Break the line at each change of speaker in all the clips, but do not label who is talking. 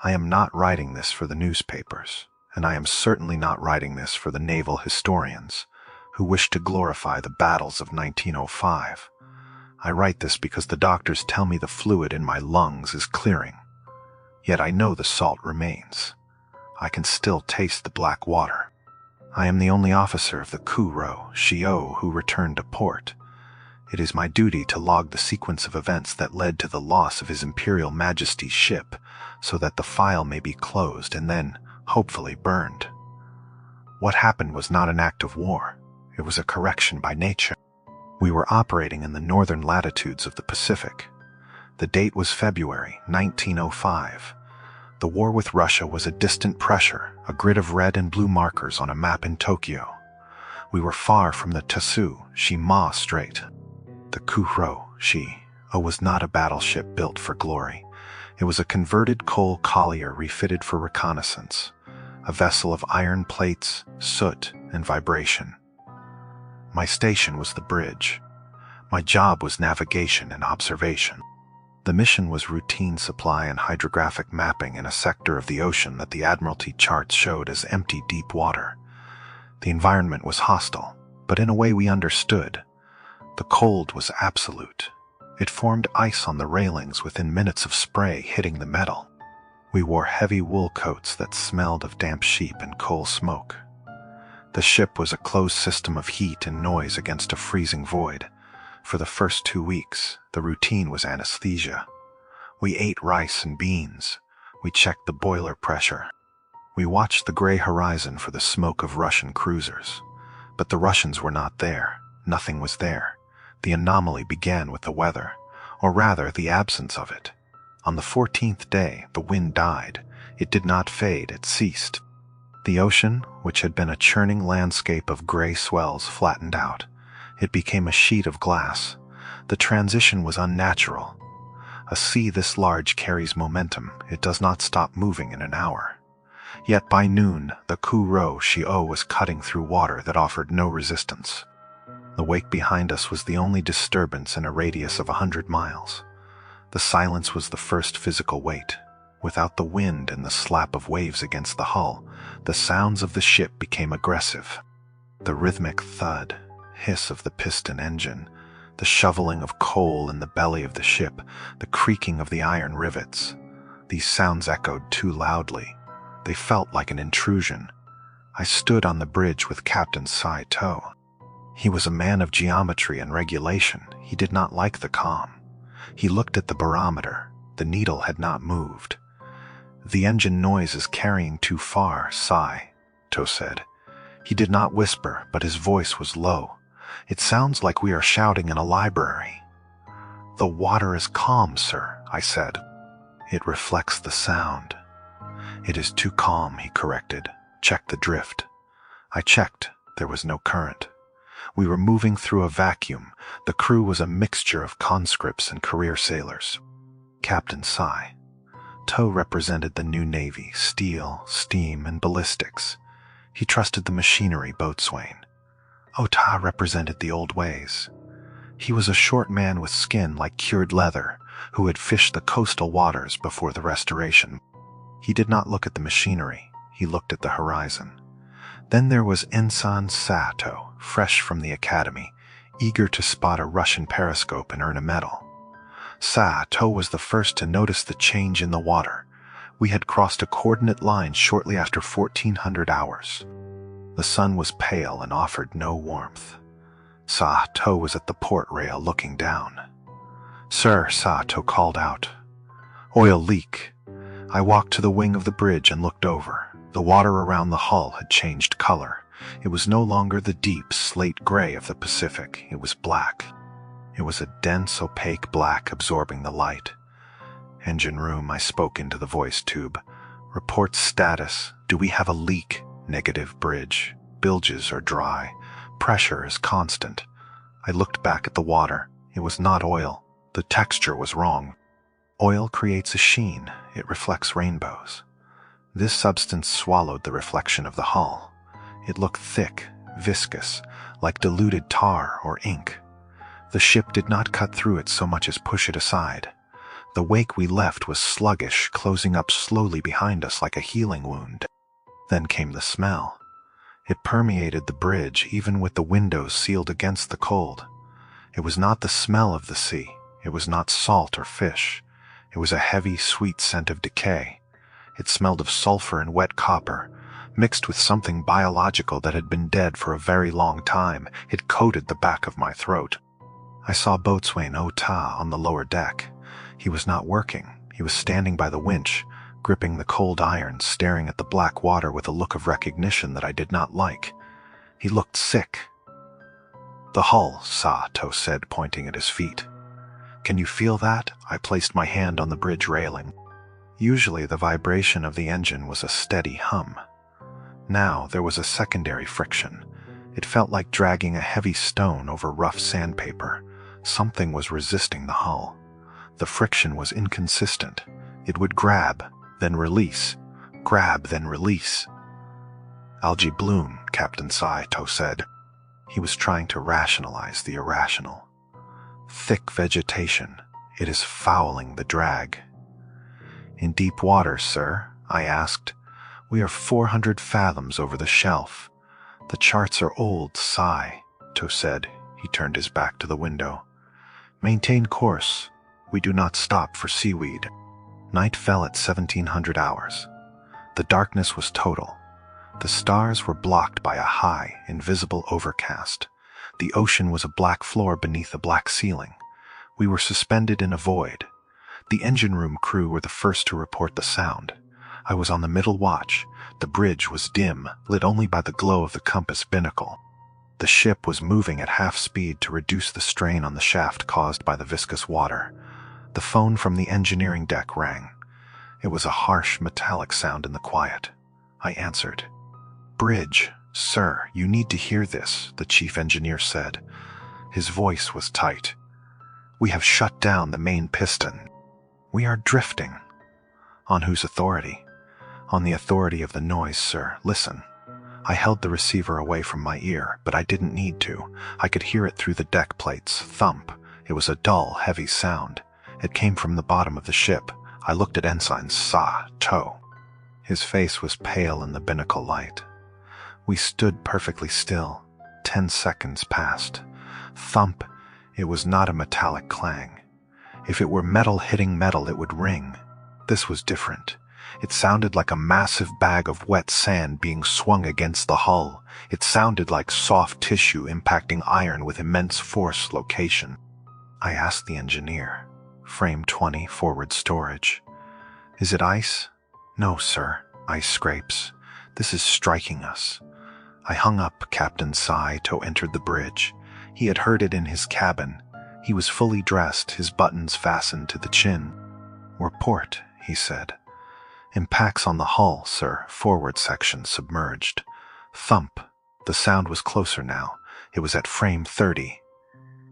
I am not writing this for the newspapers, and I am certainly not writing this for the naval historians who wish to glorify the battles of 1905. I write this because the doctors tell me the fluid in my lungs is clearing. Yet I know the salt remains. I can still taste the black water. I am the only officer of the Kuroshio who returned to port. It is my duty to log the sequence of events that led to the loss of His Imperial Majesty's ship, so that the file may be closed and then, hopefully, burned. What happened was not an act of war. It was a correction by nature. We were operating in the northern latitudes of the Pacific. The date was February 1905. The war with Russia was a distant pressure, a grid of red and blue markers on a map in Tokyo. We were far from the Tsushima Strait. The Kuroshio was not a battleship built for glory. It was a converted coal collier refitted for reconnaissance, a vessel of iron plates, soot, and vibration. My station was the bridge. My job was navigation and observation. The mission was routine supply and hydrographic mapping in a sector of the ocean that the Admiralty charts showed as empty deep water. The environment was hostile, but in a way we understood. The cold was absolute. It formed ice on the railings within minutes of spray hitting the metal. We wore heavy wool coats that smelled of damp sheep and coal smoke. The ship was a closed system of heat and noise against a freezing void. For the first 2 weeks, the routine was anesthesia. We ate rice and beans. We checked the boiler pressure. We watched the gray horizon for the smoke of Russian cruisers. But the Russians were not there. Nothing was there. The anomaly began with the weather, or rather the absence of it. On the 14th day, the wind died. It did not fade, it ceased. The ocean, which had been a churning landscape of gray swells, flattened out. It became a sheet of glass. The transition was unnatural. A sea this large carries momentum. It does not stop moving in an hour. Yet by noon, the Kuroshio was cutting through water that offered no resistance. The wake behind us was the only disturbance in a radius of 100 miles. The silence was the first physical weight. Without the wind and the slap of waves against the hull, the sounds of the ship became aggressive. The rhythmic thud, hiss of the piston engine, the shoveling of coal in the belly of the ship, the creaking of the iron rivets. These sounds echoed too loudly. They felt like an intrusion. I stood on the bridge with Captain Saito. He was a man of geometry and regulation. He did not like the calm. He looked at the barometer. The needle had not moved. "The engine noise is carrying too far, Saito said. He did not whisper, but his voice was low. "It sounds like we are shouting in a library." "The water is calm, sir," I said. "It reflects the sound." "It is too calm," he corrected. "Check the drift." I checked. There was no current. We were moving through a vacuum. The crew was a mixture of conscripts and career sailors. Captain Saito represented the new Navy, steel, steam, and ballistics. He trusted the machinery boatswain. Ota represented the old ways. He was a short man with skin like cured leather, who had fished the coastal waters before the Restoration. He did not look at the machinery. He looked at the horizon. Then there was Ensign Sato, fresh from the academy, eager to spot a Russian periscope and earn a medal. Sato was the first to notice the change in the water. We had crossed a coordinate line shortly after 1400 hours. The sun was pale and offered no warmth. Sato was at the port rail looking down. "Sir," Sato called out. "Oil leak." I walked to the wing of the bridge and looked over. The water around the hull had changed color. It was no longer the deep slate gray of the Pacific. It was black. It was a dense, opaque black absorbing the light. "Engine room," I spoke into the voice tube. "Report status. Do we have a leak?" "Negative, bridge. Bilges are dry. Pressure is constant." I looked back at the water. It was not oil. The texture was wrong. Oil creates a sheen. It reflects rainbows. This substance swallowed the reflection of the hull. It looked thick, viscous, like diluted tar or ink. The ship did not cut through it so much as push it aside. The wake we left was sluggish, closing up slowly behind us like a healing wound. Then came the smell. It permeated the bridge, even with the windows sealed against the cold. It was not the smell of the sea. It was not salt or fish. It was a heavy, sweet scent of decay. It smelled of sulfur and wet copper, mixed with something biological that had been dead for a very long time. It coated the back of my throat. I saw Boatswain Ota on the lower deck. He was not working. He was standing by the winch, gripping the cold iron, staring at the black water with a look of recognition that I did not like. He looked sick. "The hull, To said, pointing at his feet. "Can you feel that?" I placed my hand on the bridge railing. Usually the vibration of the engine was a steady hum. Now there was a secondary friction. It felt like dragging a heavy stone over rough sandpaper. Something was resisting the hull. The friction was inconsistent. It would grab, then release. Grab, then release. "Algae bloom," Captain Saito said. He was trying to rationalize the irrational. "Thick vegetation. It is fouling the drag." "In deep water, sir?" I asked. "We are 400 fathoms over the shelf. The charts are old, To said. He turned his back to the window. "Maintain course. We do not stop for seaweed." Night fell at 1700 hours. The darkness was total. The stars were blocked by a high, invisible overcast. The ocean was a black floor beneath a black ceiling. We were suspended in a void. The engine room crew were the first to report the sound. I was on the middle watch. The bridge was dim, lit only by the glow of the compass binnacle. The ship was moving at half speed to reduce the strain on the shaft caused by the viscous water. The phone from the engineering deck rang. It was a harsh, metallic sound in the quiet. I answered. "Bridge, sir, you need to hear this," the chief engineer said. His voice was tight. "We have shut down the main piston. We are drifting." "On whose authority?" "On the authority of the noise, sir. Listen." I held the receiver away from my ear, but I didn't need to. I could hear it through the deck plates. Thump. It was a dull, heavy sound. It came from the bottom of the ship. I looked at Ensign To. His face was pale in the binnacle light. We stood perfectly still. 10 seconds passed. Thump. It was not a metallic clang. If it were metal hitting metal, it would ring. This was different. It sounded like a massive bag of wet sand being swung against the hull. It sounded like soft tissue impacting iron with immense force location. I asked the engineer. "Frame 20, forward storage." "Is it ice?" "No, sir. Ice scrapes. This is striking us." I hung up. Captain To entered the bridge. He had heard it in his cabin. He was fully dressed, his buttons fastened to the chin. "We're port," he said. "Impacts on the hull, sir. Forward section submerged." Thump. The sound was closer now. It was at frame 30.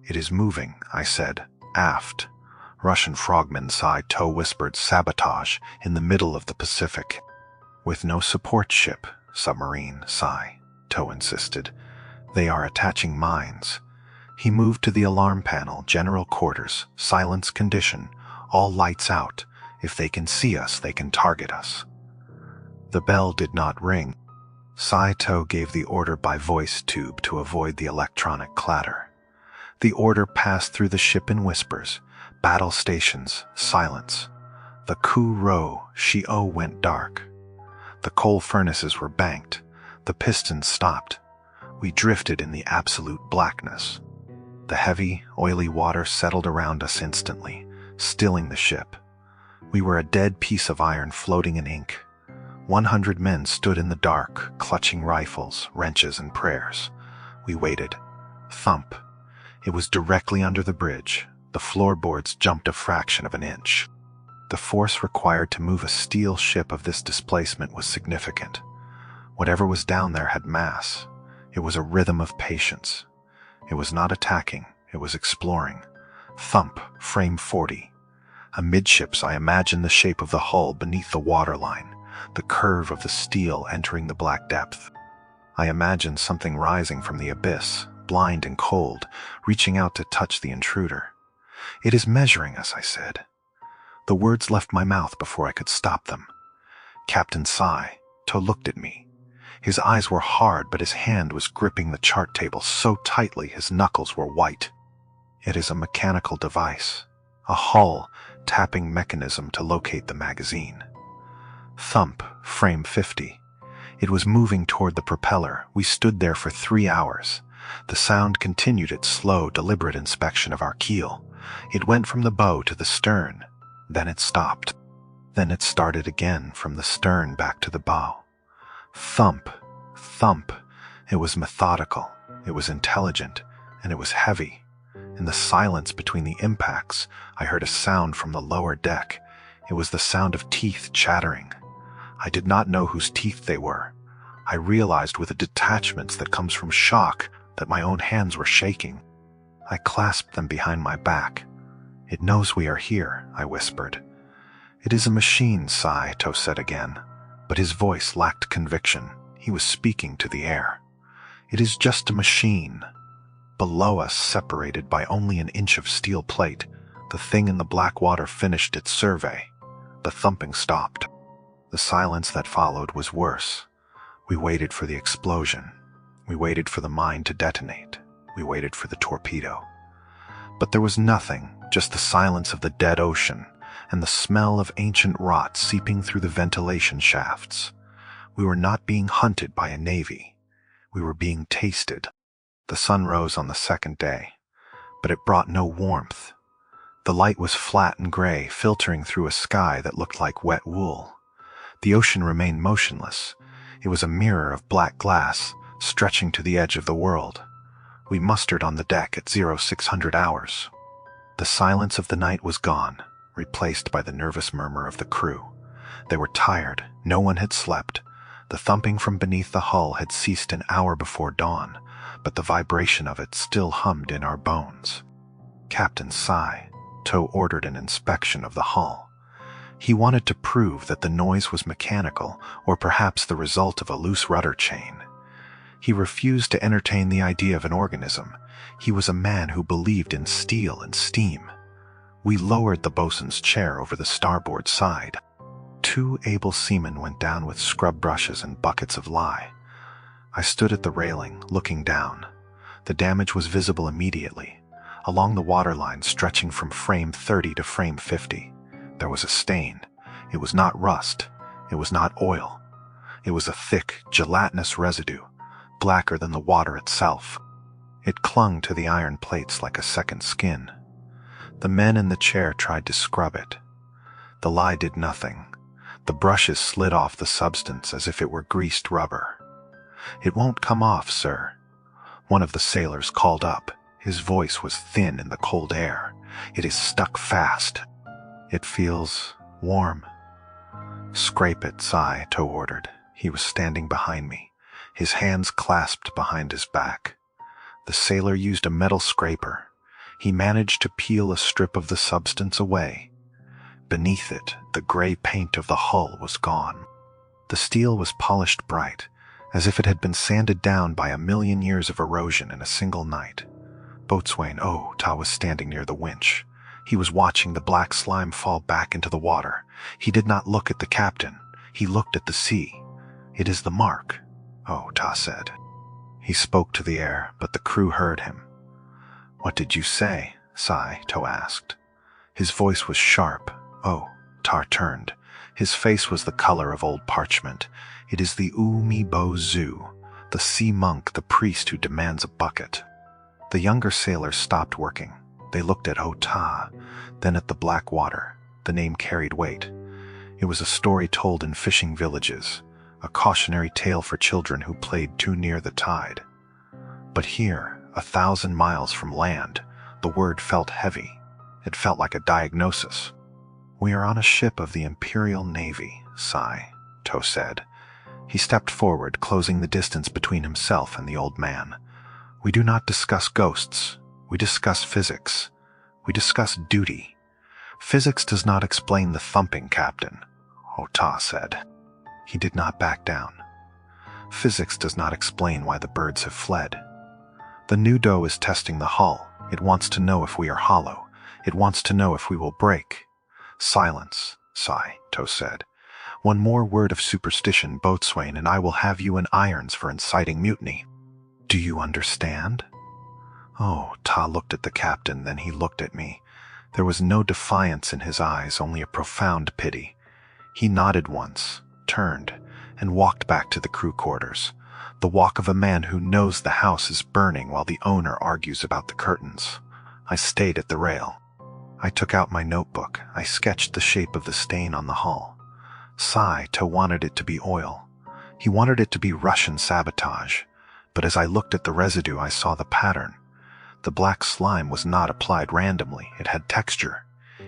"It is moving," I said. "Aft." Russian frogman To whispered sabotage in the middle of the Pacific. "With no support ship, submarine, To insisted. "They are attaching mines." He moved to the alarm panel, general quarters, silence condition, all lights out. If they can see us, they can target us. The bell did not ring. To gave the order by voice tube to avoid the electronic clatter. The order passed through the ship in whispers. Battle stations, silence. The Kuroshio went dark. The coal furnaces were banked. The pistons stopped. We drifted in the absolute blackness. The heavy, oily water settled around us instantly, stilling the ship. We were a dead piece of iron floating in ink. 100 men stood in the dark, clutching rifles, wrenches, and prayers. We waited. Thump. It was directly under the bridge. The floorboards jumped a fraction of an inch. The force required to move a steel ship of this displacement was significant. Whatever was down there had mass. It was a rhythm of patience. It was not attacking, it was exploring. Thump, frame 40. Amidships, I imagined the shape of the hull beneath the waterline, the curve of the steel entering the black depth. I imagined something rising from the abyss, blind and cold, reaching out to touch the intruder. "It is measuring us," I said. The words left my mouth before I could stop them. Captain To looked at me. His eyes were hard, but his hand was gripping the chart table so tightly his knuckles were white. It is a mechanical device, a hull tapping mechanism to locate the magazine. Thump, frame 50. It was moving toward the propeller. We stood there for 3 hours. The sound continued its slow, deliberate inspection of our keel. It went from the bow to the stern. Then it stopped. Then it started again from the stern back to the bow. Thump, thump. It was methodical, it was intelligent, and it was heavy. In the silence between the impacts, I heard a sound from the lower deck. It was the sound of teeth chattering. I did not know whose teeth they were. I realized with a detachment that comes from shock that my own hands were shaking. I clasped them behind my back. "It knows we are here," I whispered. "It is a machine," To said again, but his voice lacked conviction. He was speaking to the air. "It is just a machine." Below us, separated by only an inch of steel plate, the thing in the black water finished its survey. The thumping stopped. The silence that followed was worse. We waited for the explosion. We waited for the mine to detonate. We waited for the torpedo. But there was nothing, just the silence of the dead ocean and the smell of ancient rot seeping through the ventilation shafts. We were not being hunted by a navy. We were being tasted. The sun rose on the second day, but it brought no warmth. The light was flat and gray, filtering through a sky that looked like wet wool. The ocean remained motionless. It was a mirror of black glass, stretching to the edge of the world. We mustered on the deck at 0600 hours. The silence of the night was gone, replaced by the nervous murmur of the crew. They were tired. No one had slept. The thumping from beneath the hull had ceased an hour before dawn, but the vibration of it still hummed in our bones. Captain To ordered an inspection of the hull. He wanted to prove that the noise was mechanical or perhaps the result of a loose rudder chain. He refused to entertain the idea of an organism. He was a man who believed in steel and steam. We lowered the bosun's chair over the starboard side. 2 able seamen went down with scrub brushes and buckets of lye. I stood at the railing, looking down. The damage was visible immediately. Along the waterline stretching from frame 30 to frame 50, there was a stain. It was not rust. It was not oil. It was a thick, gelatinous residue, blacker than the water itself. It clung to the iron plates like a second skin. The men in the chair tried to scrub it. The lye did nothing. The brushes slid off the substance as if it were greased rubber. "It won't come off, sir." One of the sailors called up. His voice was thin in the cold air. "It is stuck fast. It feels warm." "Scrape it," To ordered. He was standing behind me, his hands clasped behind his back. The sailor used a metal scraper. He managed to peel a strip of the substance away. Beneath it, the gray paint of the hull was gone. The steel was polished bright, as if it had been sanded down by 1,000,000 years of erosion in a single night. Boatswain Ta was standing near the winch. He was watching the black slime fall back into the water. He did not look at the captain. He looked at the sea. "It is the mark," Ta said. He spoke to the air, but the crew heard him. "What did you say?" To asked. His voice was sharp. Ta turned. His face was the color of old parchment. "It is the Umibozu, the sea monk, the priest who demands a bucket." The younger sailors stopped working. They looked at Ta, then at the black water. The name carried weight. It was a story told in fishing villages, a cautionary tale for children who played too near the tide. But here, 1,000 miles from land, the word felt heavy. It felt like a diagnosis. "We are on a ship of the Imperial Navy," To said. He stepped forward, closing the distance between himself and the old man. "We do not discuss ghosts. We discuss physics. We discuss duty. Physics does not explain the thumping, Captain," Ta said. He did not back down. "Physics does not explain why the birds have fled. The new dough is testing the hull. It wants to know if we are hollow. It wants to know if we will break. Silence, To said. One more word of superstition, boatswain, and I will have you in irons for inciting mutiny. Do you understand? Oh, Ta looked at the captain, then he looked at me. There was no defiance in his eyes, only a profound pity. He nodded once, turned, and walked back to the crew quarters. The walk of a man who knows the house is burning while the owner argues about the curtains. I stayed at the rail. I took out my notebook. I sketched the shape of the stain on the hull. To wanted it to be oil. He wanted it to be Russian sabotage. But as I looked at the residue, I saw the pattern. The black slime was not applied randomly. It had texture.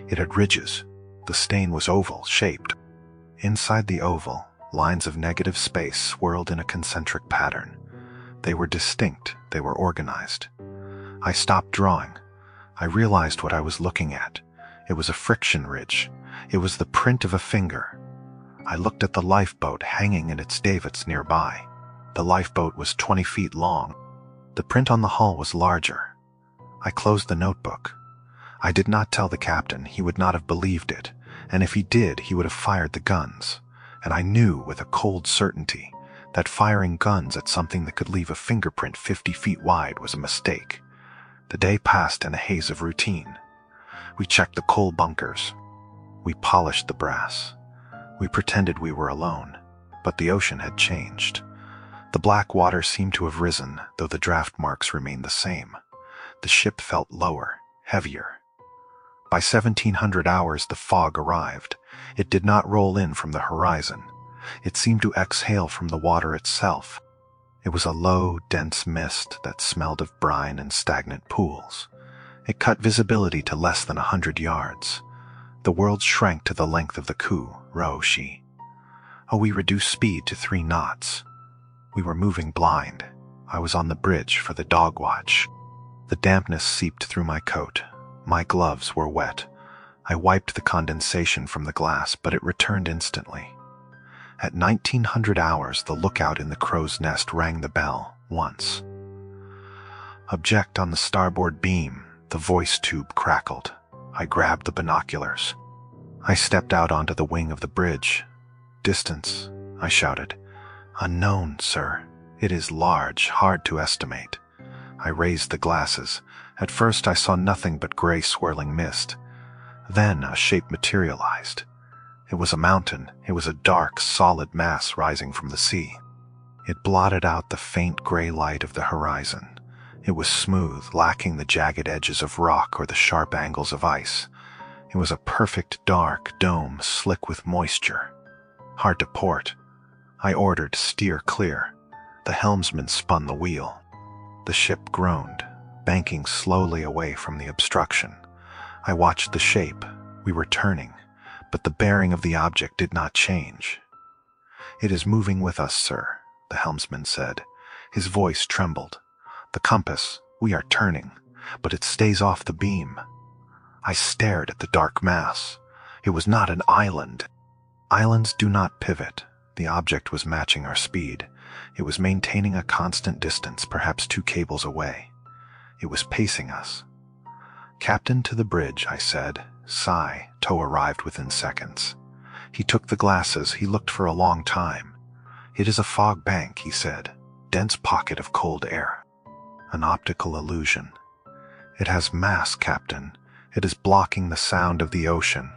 It had ridges. The stain was oval-shaped. Inside the oval, lines of negative space swirled in a concentric pattern. They were distinct. They were organized. I stopped drawing. I realized what I was looking at. It was a friction ridge. It was the print of a finger. I looked at the lifeboat hanging in its davits nearby. The lifeboat was 20 feet long. The print on the hull was larger. I closed the notebook. I did not tell the captain. He would not have believed it, and if he did, he would have fired the guns. And I knew with a cold certainty that firing guns at something that could leave a fingerprint 50 feet wide was a mistake. The day passed in a haze of routine. We checked the coal bunkers. We polished the brass. We pretended we were alone, but the ocean had changed. The black water seemed to have risen, though the draft marks remained the same. The ship felt lower, heavier. By 1700 hours, the fog arrived. It did not roll in from the horizon. It seemed to exhale from the water itself. It was a low, dense mist that smelled of brine and stagnant pools. It cut visibility to less than 100 yards. The world shrank to the length of the Kuroshio. We reduced speed to 3 knots. We were moving blind. I was on the bridge for the dog watch. The dampness seeped through my coat. My gloves were wet. I wiped the condensation from the glass, but it returned instantly. At 1900 hours, the lookout in the crow's nest rang the bell once. Object on the starboard beam. The voice tube crackled. I grabbed the binoculars. I stepped out onto the wing of the bridge. Distance, I shouted. Unknown, sir. It is large, hard to estimate. I raised the glasses. At first I saw nothing but gray swirling mist. Then a shape materialized. It was a mountain. It was a dark, solid mass rising from the sea. It blotted out the faint gray light of the horizon. It was smooth, lacking the jagged edges of rock or the sharp angles of ice. It was a perfect dark dome, slick with moisture. Hard to port. I ordered steer clear. The helmsman spun the wheel. The ship groaned, banking slowly away from the obstruction. I watched the shape. We were turning, but the bearing of the object did not change. It is moving with us, sir, the helmsman said. His voice trembled. The compass, we are turning, but it stays off the beam. I stared at the dark mass. It was not an island. Islands do not pivot. The object was matching our speed. It was maintaining a constant distance, perhaps 2 cables away. It was pacing us. Captain, to the bridge, I said. Tow arrived within seconds. He took the glasses. He looked for a long time. It is a fog bank, he said. Dense pocket of cold air. An optical illusion. It has mass, Captain. It is blocking the sound of the ocean.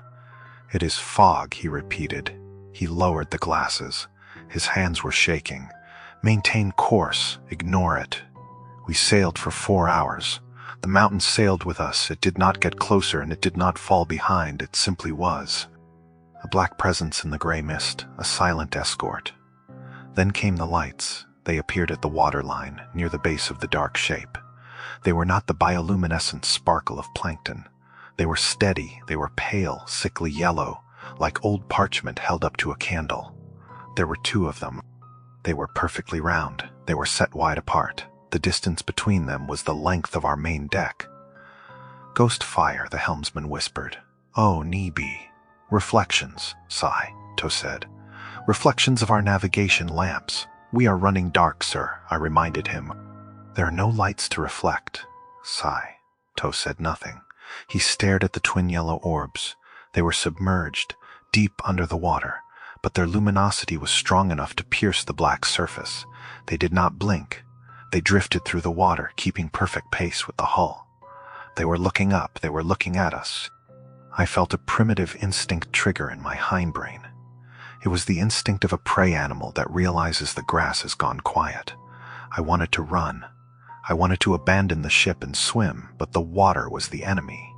It is fog, he repeated. He lowered the glasses. His hands were shaking. Maintain course. Ignore it. We sailed for 4 hours. The mountain sailed with us. It did not get closer and it did not fall behind. It simply was. A black presence in the gray mist, a silent escort. Then came the lights. They appeared at the waterline, near the base of the dark shape. They were not the bioluminescent sparkle of plankton. They were steady. They were pale, sickly yellow, like old parchment held up to a candle. There were 2 of them. They were perfectly round. They were set wide apart. The distance between them was the length of our main deck. Ghost fire, the helmsman whispered. Oh, Nibi. Reflections, To said. Reflections of our navigation lamps. We are running dark, sir, I reminded him. There are no lights to reflect. To said nothing. He stared at the twin yellow orbs. They were submerged, deep under the water, but their luminosity was strong enough to pierce the black surface. They did not blink. They drifted through the water, keeping perfect pace with the hull. They were looking up, they were looking at us. I felt a primitive instinct trigger in my hindbrain. It was the instinct of a prey animal that realizes the grass has gone quiet. I wanted to run. I wanted to abandon the ship and swim, but the water was the enemy.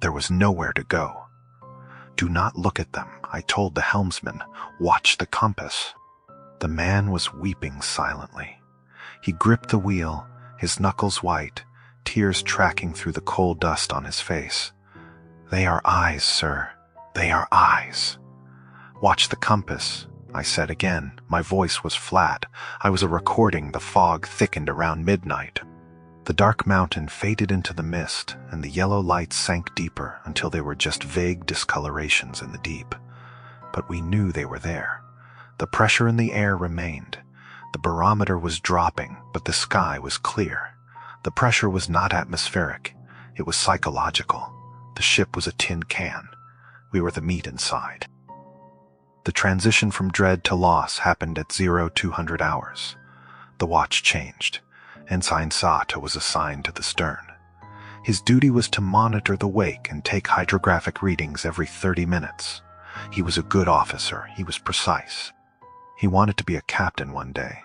There was nowhere to go. "Do not look at them," I told the helmsman. "Watch the compass." The man was weeping silently. He gripped the wheel, his knuckles white, tears tracking through the coal dust on his face. "They are eyes, sir. They are eyes." "Watch the compass," I said again. My voice was flat. I was a recording. The fog thickened around midnight. The dark mountain faded into the mist, and the yellow lights sank deeper until they were just vague discolorations in the deep. But we knew they were there. The pressure in the air remained. The barometer was dropping, but the sky was clear. The pressure was not atmospheric. It was psychological. The ship was a tin can. We were the meat inside. The transition from dread to loss happened at 0200 hours. The watch changed. Ensign Sato was assigned to the stern. His duty was to monitor the wake and take hydrographic readings every 30 minutes. He was a good officer. He was precise. He wanted to be a captain one day.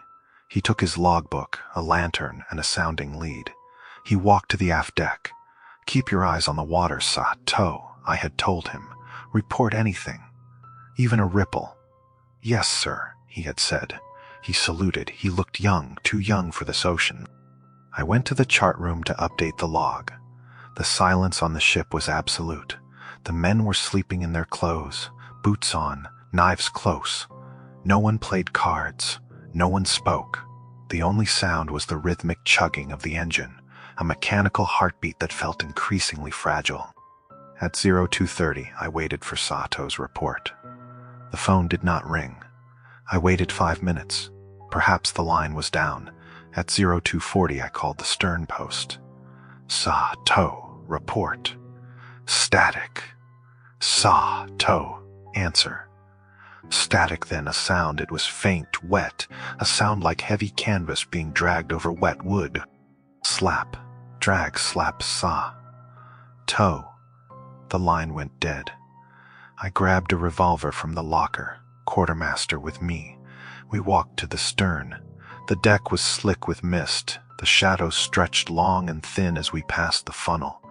He took his logbook, a lantern, and a sounding lead. He walked to the aft deck. "Keep your eyes on the water, Sato," I had told him. "Report anything. Even a ripple." "Yes, sir," he had said. He saluted. He looked young, too young for this ocean. I went to the chart room to update the log. The silence on the ship was absolute. The men were sleeping in their clothes, boots on, knives close. No one played cards. No one spoke. The only sound was the rhythmic chugging of the engine, a mechanical heartbeat that felt increasingly fragile. At 0230, I waited for Sato's report. The phone did not ring. I waited 5 minutes. Perhaps the line was down. At 0240, I called the stern post. "Sato, report." Static. "Sato, answer." Static, then a sound. It was faint, wet, a sound like heavy canvas being dragged over wet wood. Slap, drag, slap, sa. "To." The line went dead. I grabbed a revolver from the locker, quartermaster with me. We walked to the stern. The deck was slick with mist. The shadows stretched long and thin as we passed the funnel.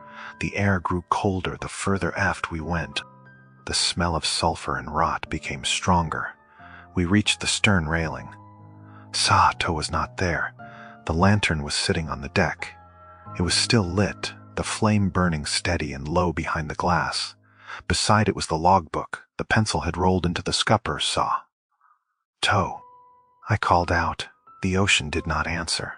The air grew colder the further aft we went. The smell of sulfur and rot became stronger. We reached the stern railing. Sato was not there. The lantern was sitting on the deck. It was still lit, the flame burning steady and low behind the glass. Beside it was the logbook. The pencil had rolled into the scupper. "To." I called out. The ocean did not answer.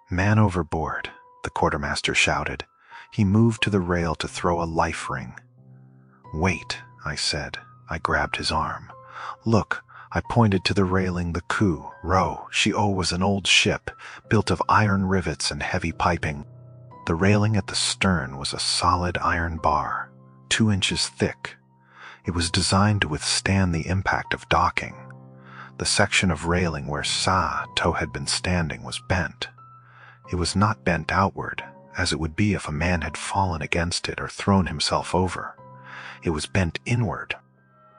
"Man overboard," the quartermaster shouted. He moved to the rail to throw a life ring. "Wait," I said. I grabbed his arm. "Look," I pointed to the railing. The Kuroshio was an old ship, built of iron rivets and heavy piping. The railing at the stern was a solid iron bar, 2 inches thick. It was designed to withstand the impact of docking. The section of railing where Sato had been standing was bent. It was not bent outward, as it would be if a man had fallen against it or thrown himself over. It was bent inward.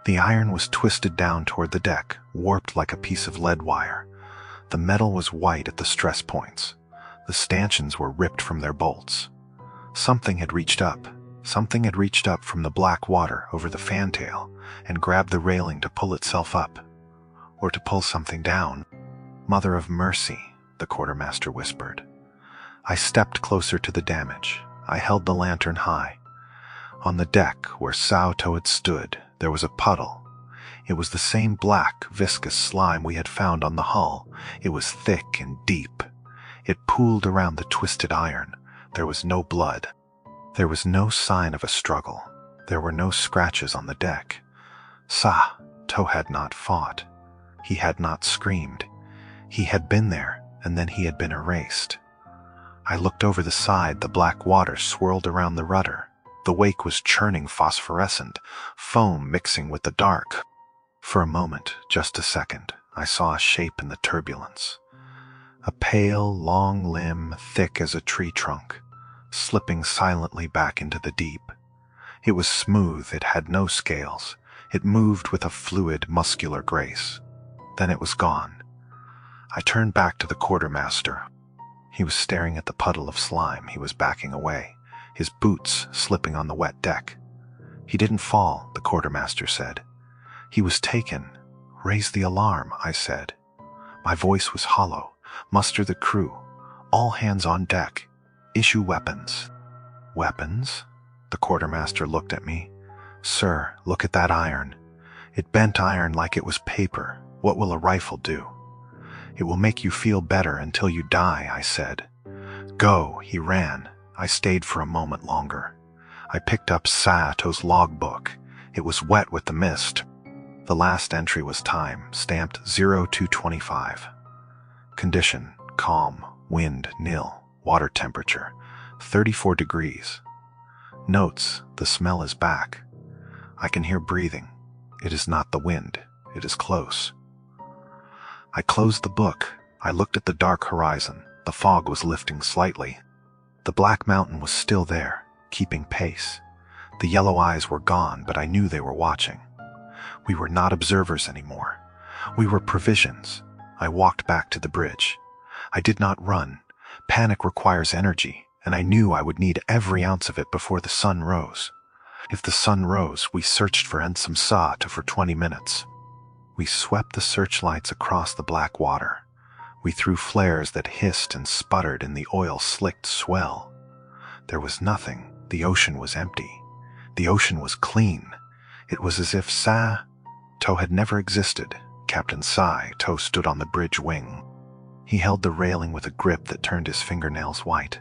The iron was twisted down toward the deck, warped like a piece of lead wire. The metal was white at the stress points. The stanchions were ripped from their bolts. Something had reached up. Something had reached up from the black water over the fantail and grabbed the railing to pull itself up. Or to pull something down. "Mother of mercy," the quartermaster whispered. I stepped closer to the damage. I held the lantern high. On the deck, where Sato had stood, there was a puddle. It was the same black, viscous slime we had found on the hull. It was thick and deep. It pooled around the twisted iron. There was no blood. There was no sign of a struggle. There were no scratches on the deck. Sato had not fought. He had not screamed. He had been there, and then he had been erased. I looked over the side. The black water swirled around the rudder. The wake was churning phosphorescent, foam mixing with the dark. For a moment, just a second, I saw a shape in the turbulence. A pale, long limb, thick as a tree trunk, slipping silently back into the deep. It was smooth, it had no scales. It moved with a fluid, muscular grace. Then it was gone. I turned back to the quartermaster. He was staring at the puddle of slime. He was backing away, his boots slipping on the wet deck. He didn't fall, the quartermaster said. He was taken. Raise the alarm, I said. My voice was hollow. Muster the crew. All hands on deck. Issue weapons. Weapons? The quartermaster looked at me. Sir, look at that iron. It bent iron like it was paper. What will a rifle do? It will make you feel better until you die, I said. Go, he ran. I stayed for a moment longer. I picked up Sato's logbook. It was wet with the mist. The last entry was time, stamped 0225. Condition, calm, wind, nil, water temperature, 34 degrees. Notes, the smell is back. I can hear breathing. It is not the wind, it is close. I closed the book. I looked at the dark horizon. The fog was lifting slightly. The black mountain was still there, keeping pace. The yellow eyes were gone, but I knew they were watching. We were not observers anymore. We were provisions. I walked back to the bridge. I did not run. Panic requires energy, and I knew I would need every ounce of it before the sun rose. If the sun rose, we searched for Ensom Sato for 20 minutes. We swept the searchlights across the black water. We threw flares that hissed and sputtered in the oil-slicked swell. There was nothing. The ocean was empty. The ocean was clean. It was as if Sato had never existed. Captain Sato stood on the bridge wing. He held the railing with a grip that turned his fingernails white.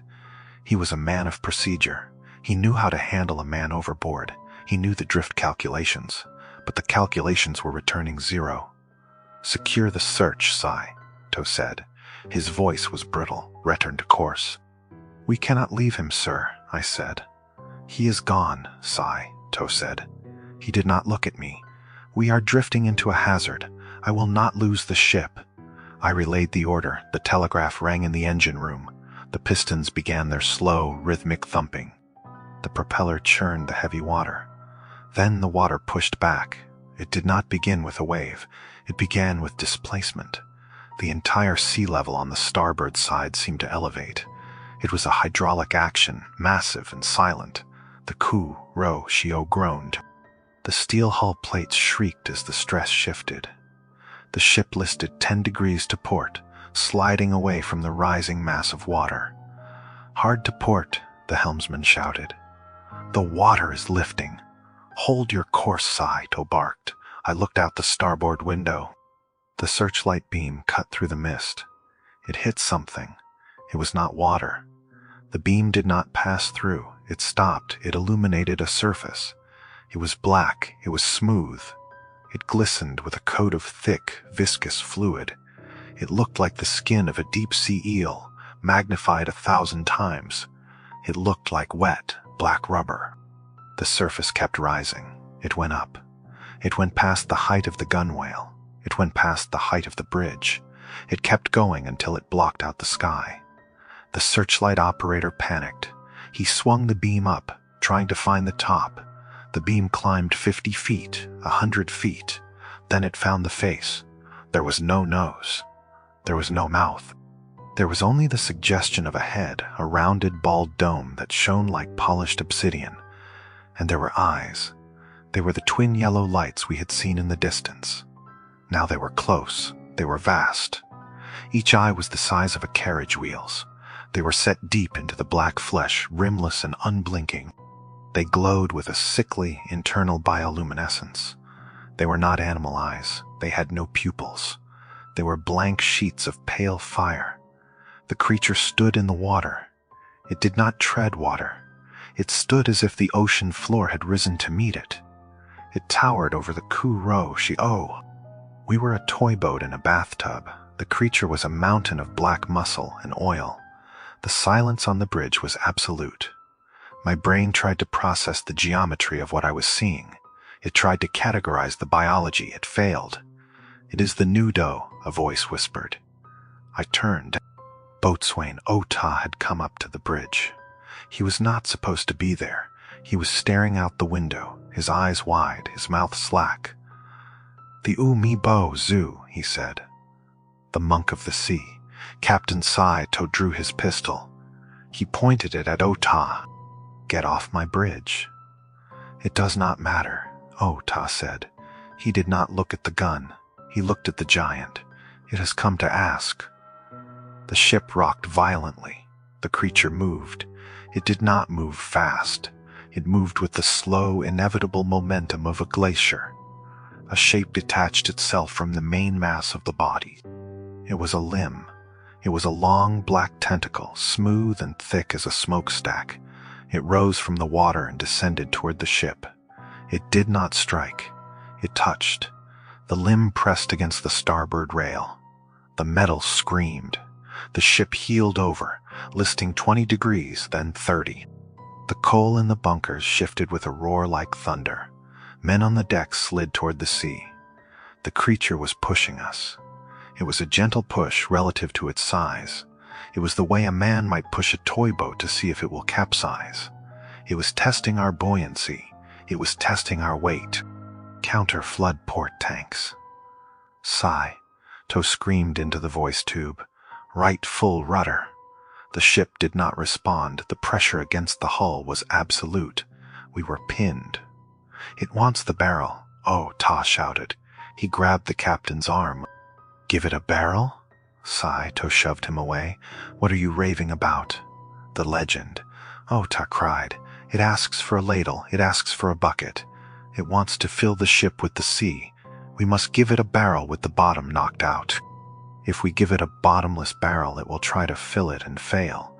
He was a man of procedure. He knew how to handle a man overboard. He knew the drift calculations, but the calculations were returning zero. Secure the search, Sato said. His voice was brittle. Return to course. We cannot leave him, sir, I said. He is gone, Sato said. He did not look at me. We are drifting into a hazard. I will not lose the ship. I relayed the order. The telegraph rang in the engine room. The pistons began their slow, rhythmic thumping. The propeller churned the heavy water. Then the water pushed back. It did not begin with a wave. It began with displacement. The entire sea level on the starboard side seemed to elevate. It was a hydraulic action, massive and silent. The Kuroshio groaned. The steel hull plates shrieked as the stress shifted. The ship listed 10 degrees to port, sliding away from the rising mass of water. Hard to port, the helmsman shouted. The water is lifting. Hold your course, Sato barked. I looked out the starboard window. The searchlight beam cut through the mist. It hit something. It was not water. The beam did not pass through. It stopped. It illuminated a surface. It was black. It was smooth. It glistened with a coat of thick, viscous fluid. It looked like the skin of a deep-sea eel, magnified 1,000 times. It looked like wet, black rubber. The surface kept rising. It went up. It went past the height of the gunwale. It went past the height of the bridge. It kept going until it blocked out the sky. The searchlight operator panicked. He swung the beam up, trying to find the top. The beam climbed 50 feet, 100 feet. Then it found the face. There was no nose. There was no mouth. There was only the suggestion of a head, a rounded, bald dome that shone like polished obsidian. And there were eyes. They were the twin yellow lights we had seen in the distance. Now they were close. They were vast. Each eye was the size of a carriage wheels. They were set deep into the black flesh, rimless and unblinking. They glowed with a sickly, internal bioluminescence. They were not animal eyes. They had no pupils. They were blank sheets of pale fire. The creature stood in the water. It did not tread water. It stood as if the ocean floor had risen to meet it. It towered over the Kuroshio. We were a toy boat in a bathtub. The creature was a mountain of black muscle and oil. The silence on the bridge was absolute. My brain tried to process the geometry of what I was seeing. It tried to categorize the biology. It failed. "It is the Nudo," a voice whispered. I turned. Boatswain Ota had come up to the bridge. He was not supposed to be there. He was staring out the window, his eyes wide, his mouth slack. "The Umibozu," he said. "The monk of the sea." Captain Saito drew his pistol. He pointed it at Ota. "Get off my bridge." "It does not matter," Ota said. He did not look at the gun. He looked at the giant. "It has come to ask." The ship rocked violently. The creature moved. It did not move fast. It moved with the slow, inevitable momentum of a glacier. A shape detached itself from the main mass of the body. It was a limb. It was a long, black tentacle, smooth and thick as a smokestack. It rose from the water and descended toward the ship. It did not strike. It touched. The limb pressed against the starboard rail. The metal screamed. The ship heeled over, listing 20 degrees, then 30. The coal in the bunkers shifted with a roar like thunder. Men on the deck slid toward the sea. The creature was pushing us. It was a gentle push relative to its size. It was the way a man might push a toy boat to see if it will capsize. It was testing our buoyancy. It was testing our weight. Counter flood port tanks. "Sigh," To screamed into the voice tube. "Right full rudder." The ship did not respond. The pressure against the hull was absolute. We were pinned. "It wants the barrel," Ta shouted. He grabbed the captain's arm. "Give it a barrel?" Saito shoved him away. "What are you raving about?" "The legend," Ta cried. "It asks for a ladle. It asks for a bucket. It wants to fill the ship with the sea. We must give it a barrel with the bottom knocked out. If we give it a bottomless barrel, it will try to fill it and fail.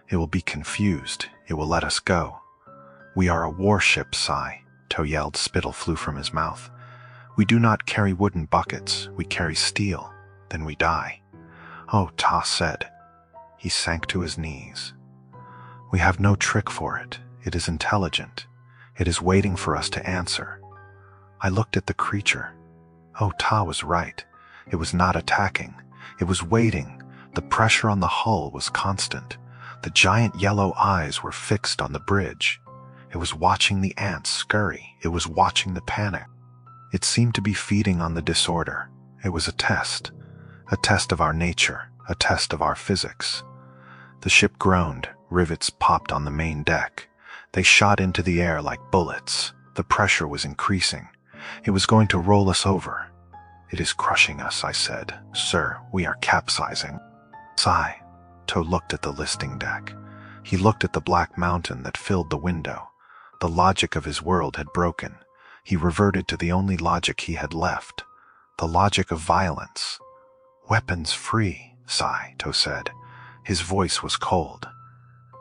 It will be confused. It will let us go." "We are a warship, Sai," To yelled. Spittle flew from his mouth. "We do not carry wooden buckets. We carry steel. Then we die." Ta said. He sank to his knees. "We have no trick for it. It is intelligent. It is waiting for us to answer." I looked at the creature. Ta was right. It was not attacking. It was waiting. The pressure on the hull was constant. The giant yellow eyes were fixed on the bridge. It was watching the ants scurry. It was watching the panic. It seemed to be feeding on the disorder. It was a test of our nature, a test of our physics. The ship groaned. Rivets popped on the main deck. They shot into the air like bullets. The pressure was increasing. It was going to roll us over. "It is crushing us," I said. "Sir, we are capsizing." Sigh. To looked at the listing deck. He looked at the black mountain that filled the window. The logic of his world had broken. He reverted to the only logic he had left. The logic of violence. "Weapons free," Saito said. His voice was cold.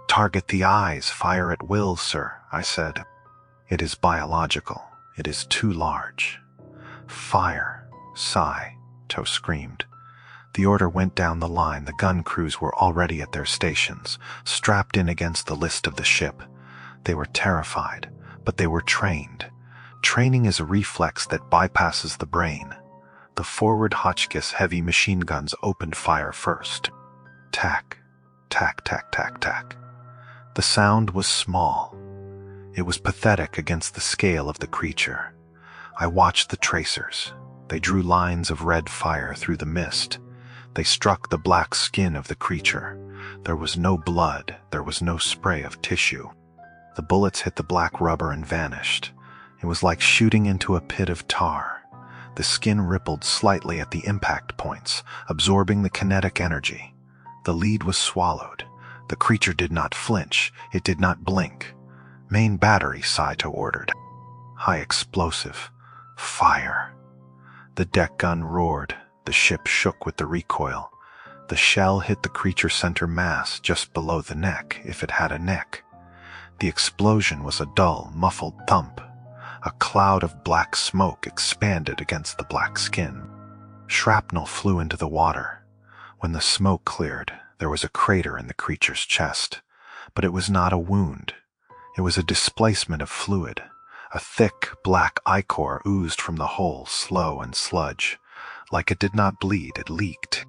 "Target the eyes, fire at will, sir," I said. "It is biological. It is too large." "Fire," Saito screamed. The order went down the line. The gun crews were already at their stations, strapped in against the list of the ship. They were terrified, but they were trained. Training is a reflex that bypasses the brain. The forward Hotchkiss heavy machine guns opened fire first. Tack, tack, tack, tack, tack. The sound was small. It was pathetic against the scale of the creature. I watched the tracers. They drew lines of red fire through the mist. They struck the black skin of the creature. There was no blood. There was no spray of tissue. The bullets hit the black rubber and vanished. It was like shooting into a pit of tar. The skin rippled slightly at the impact points, absorbing the kinetic energy. The lead was swallowed. The creature did not flinch. It did not blink. "Main battery," Saito ordered. "High explosive. Fire." The deck gun roared. The ship shook with the recoil. The shell hit the creature's center mass just below the neck, if it had a neck. The explosion was a dull, muffled thump. A cloud of black smoke expanded against the black skin. Shrapnel flew into the water. When the smoke cleared, there was a crater in the creature's chest. But it was not a wound. It was a displacement of fluid. A thick, black ichor oozed from the hole, slow and sludge. Like it did not bleed, it leaked.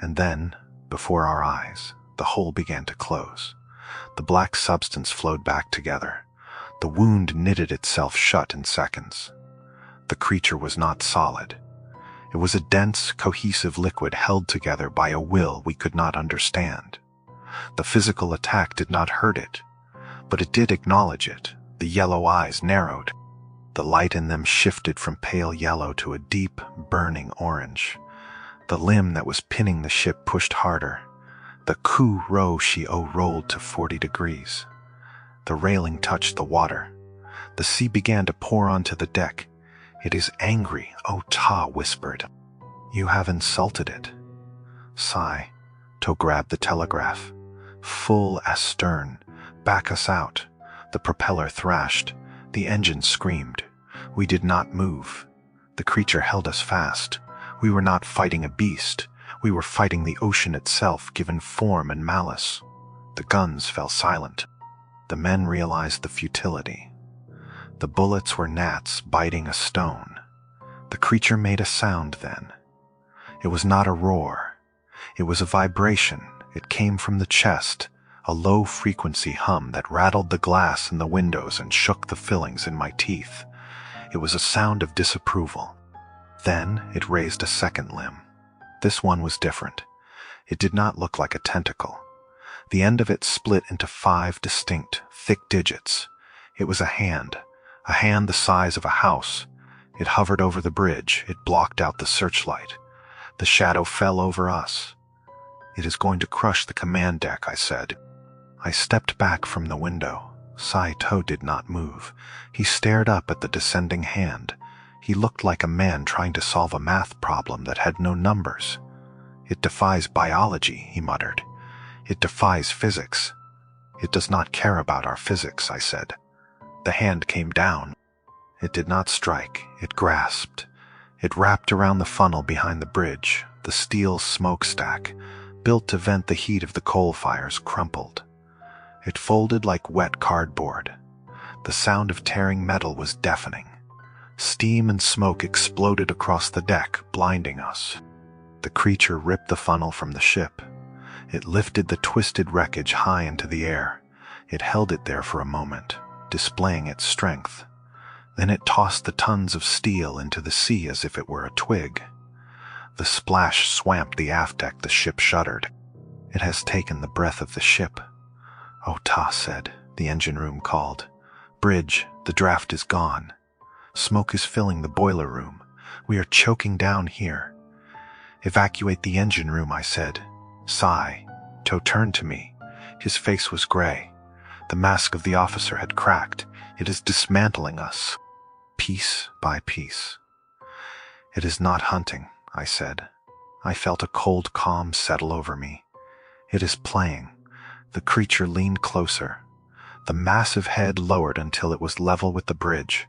And then, before our eyes, the hole began to close. The black substance flowed back together. The wound knitted itself shut in seconds. The creature was not solid. It was a dense, cohesive liquid held together by a will we could not understand. The physical attack did not hurt it, but it did acknowledge it. The yellow eyes narrowed. The light in them shifted from pale yellow to a deep, burning orange. The limb that was pinning the ship pushed harder. The Kuroshio rolled to 40 degrees. The railing touched the water. The sea began to pour onto the deck. "It is angry," Ta whispered. "You have insulted it." Sigh. To grabbed the telegraph. "Full astern. Back us out." The propeller thrashed. The engine screamed. We did not move. The creature held us fast. We were not fighting a beast. We were fighting the ocean itself, given form and malice. The guns fell silent. The men realized the futility. The bullets were gnats biting a stone. The creature made a sound then. It was not a roar. It was a vibration. It came from the chest, a low-frequency hum that rattled the glass in the windows and shook the fillings in my teeth. It was a sound of disapproval. Then it raised a second limb. This one was different. It did not look like a tentacle. The end of it split into 5 distinct, thick digits. It was a hand the size of a house. It hovered over the bridge. It blocked out the searchlight. The shadow fell over us. "It is going to crush the command deck," I said. I stepped back from the window. Saito did not move. He stared up at the descending hand. He looked like a man trying to solve a math problem that had no numbers. "It defies biology," he muttered. "It defies physics." "It does not care about our physics," I said. The hand came down. It did not strike. It grasped. It wrapped around the funnel behind the bridge. The steel smokestack, built to vent the heat of the coal fires, crumpled. It folded like wet cardboard. The sound of tearing metal was deafening. Steam and smoke exploded across the deck, blinding us. The creature ripped the funnel from the ship. It lifted the twisted wreckage high into the air. It held it there for a moment, displaying its strength. Then it tossed the tons of steel into the sea as if it were a twig. The splash swamped the aft deck. The ship shuddered. "It has taken the breath of the ship." Ta said. The engine room called. "Bridge, the draft is gone. Smoke is filling the boiler room. We are choking down here." "Evacuate the engine room," I said. Sigh. To turned to me. His face was gray. The mask of the officer had cracked. "It is dismantling us, piece by piece." "It is not hunting," I said. I felt a cold calm settle over me. "It is playing." The creature leaned closer. The massive head lowered until it was level with the bridge.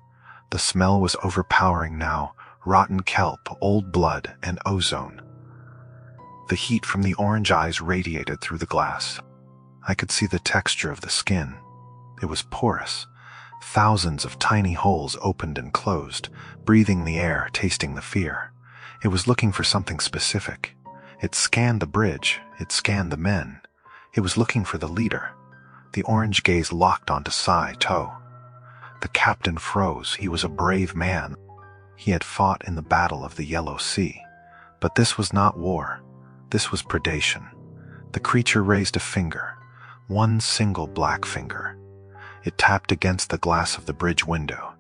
The smell was overpowering now, rotten kelp, old blood, and ozone. The heat from the orange eyes radiated through the glass. I could see the texture of the skin. It was porous. Thousands of tiny holes opened and closed, breathing the air, tasting the fear. It was looking for something specific. It scanned the bridge. It scanned the men. It was looking for the leader. The orange gaze locked onto Saito. The captain froze. He was a brave man. He had fought in the Battle of the Yellow Sea. But this was not war. This was predation. The creature raised a finger. One single black finger. It tapped against the glass of the bridge window.